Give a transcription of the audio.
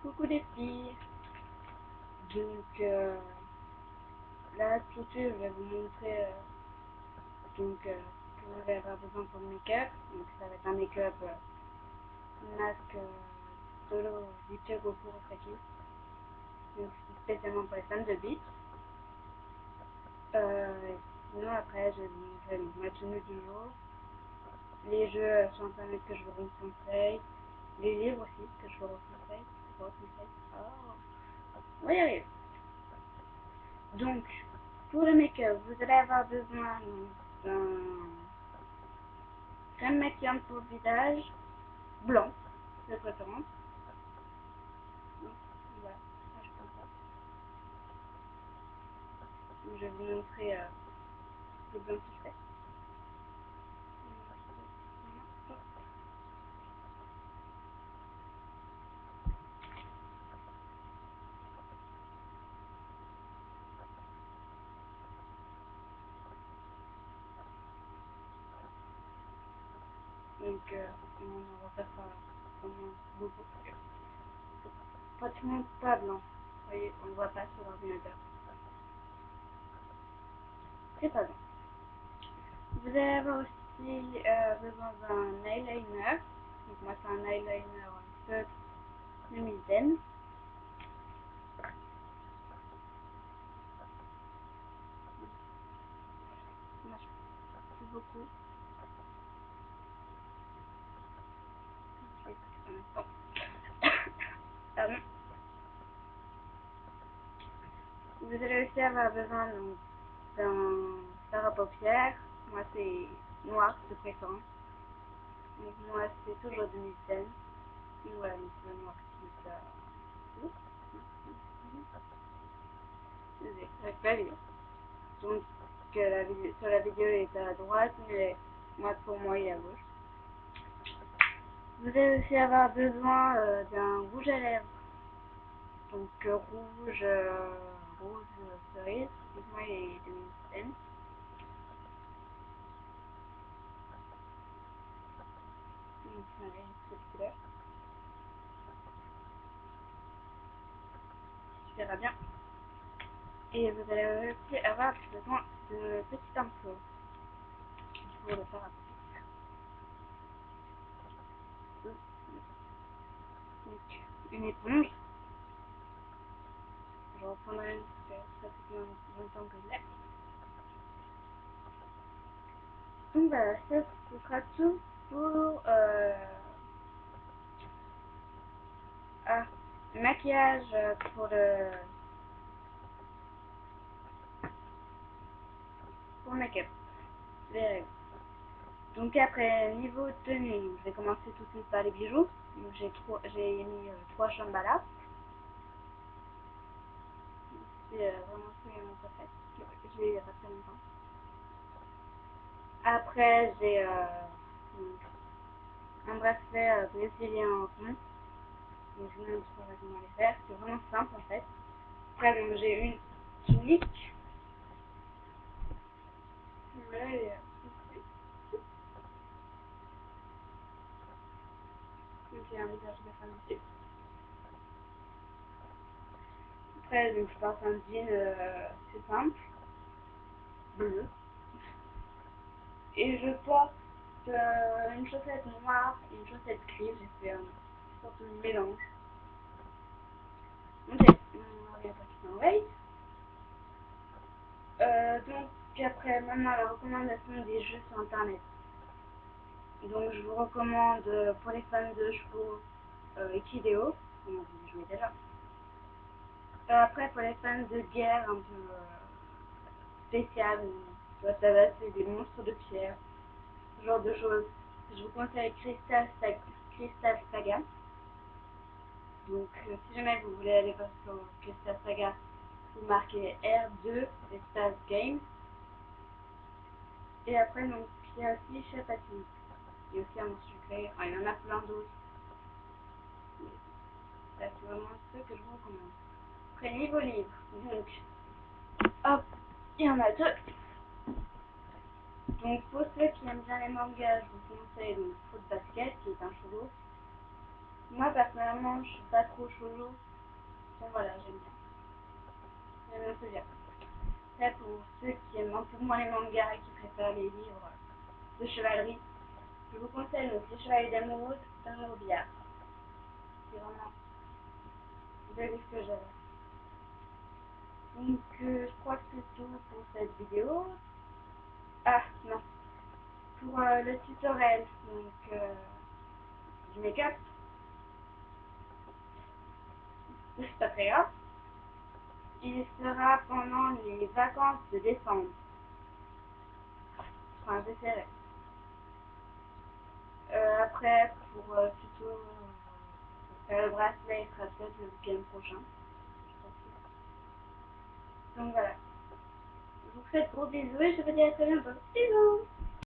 Coucou les filles. Donc là tout de suite je vais vous montrer ce que vous allez avoir besoin pour le make-up. Donc ça va être un make-up masque solo Victor Goku Rosaki. Donc c'est spécialement pour les fans de beat. Sinon après je vais vous montrer donc, ma tenue du jour, les jeux sur internet que je vous conseille, les livres aussi que je vous conseille. Oh, on va y arriver. Donc, pour le make-up, vous allez avoir besoin d'un crème maquillante pour le visage, blanc, de préférence. Donc, voilà, je prends ça. Donc, je vais vous montrer le blanc que je fais. Donc, on en refait pas vraiment beaucoup. Pratiquement pas blanc. Vous voyez, on ne voit pas sur l'ordinateur. C'est pas blanc. Vous allez avoir aussi besoin d'un eyeliner. Donc, moi, c'est un eyeliner feutre Lumisen. Ça marche plus beaucoup. Pardon. Vous allez aussi avoir besoin d'un fard à paupières. Moi c'est noir de préférence. Donc moi c'est toujours de Michelin. Donc voilà, c'est le noir qui ça. C'est pas évident. Donc sur la vidéo il est à droite, mais moi pour moi il est à gauche. Vous allez aussi avoir besoin d'un rouge à lèvres. Donc rouge cerise. Donc moi il est de Michelin. Donc cette couleur. Tu verras bien. Et vous allez aussi avoir besoin de petits pinceaux pour le faire appliquer. Donc une éponge. Je reprendrai une parce que ça fait longtemps que je l'ai. Donc voilà, ça ce sera tout pour le maquillage pour le make-up. Les règles. Donc après niveau tenue, je vais commencer tout de suite par les bijoux. Donc j'ai mis 3 Shambhala. C'est vraiment mon préféré. Je l'ai il y a pas très longtemps. Après j'ai un bracelet brésilien en rond. Donc je vous montrerai comment les faire. C'est vraiment simple en fait. Après donc j'ai une tunique. Voilà, donc il y a un visage de femme dessus. Après donc je porte un jean assez simple, bleu. Et je porte une chaussette noire et une chaussette grise. J'ai fait une sorte de mélange. Ok, on regarde qui s'enveille. Donc après maintenant la recommandation des jeux sur internet. Donc je vous recommande pour les fans de chevaux Equideo, comme vous y jouez déjà. Après pour les fans de guerre un peu spéciales, ça va c'est des monstres de pierre, ce genre de choses. Je vous conseille Crystal Saga. Donc si jamais vous voulez aller voir sur Crystal Saga, vous marquez R2 espace Game. Et après donc il y a aussi Chapati. Il y a aussi un sucré, il y en a plein d'autres. Ça c'est vraiment ceux que je vous recommande. Après niveau livre, donc hop, il y en a deux. Donc pour ceux qui aiment bien les mangas, je vous conseille donc Fruit Basket qui est un chou. Moi, personnellement, je suis pas trop shoujo. Bon, voilà, j'aime bien. J'aime bien ce genre. Après, pour ceux qui aiment un peu moins les mangas et qui préfèrent les livres de chevalerie, je vous conseille donc Les Chevaliers d'Émeraude d'un Robillard. C'est vraiment le livre que j'avais. Donc, je crois que c'est tout pour cette vidéo. Ah, non. Pour le tutoriel donc, du make-up, c'est pas très grave. Il sera pendant les vacances de décembre. Enfin, j'essaierai. Après, pour plutôt faire le bracelet, il sera peut-être le week-end prochain. Donc voilà. Je vous fais de gros bisous et je vous dis à très bientôt. Bisous!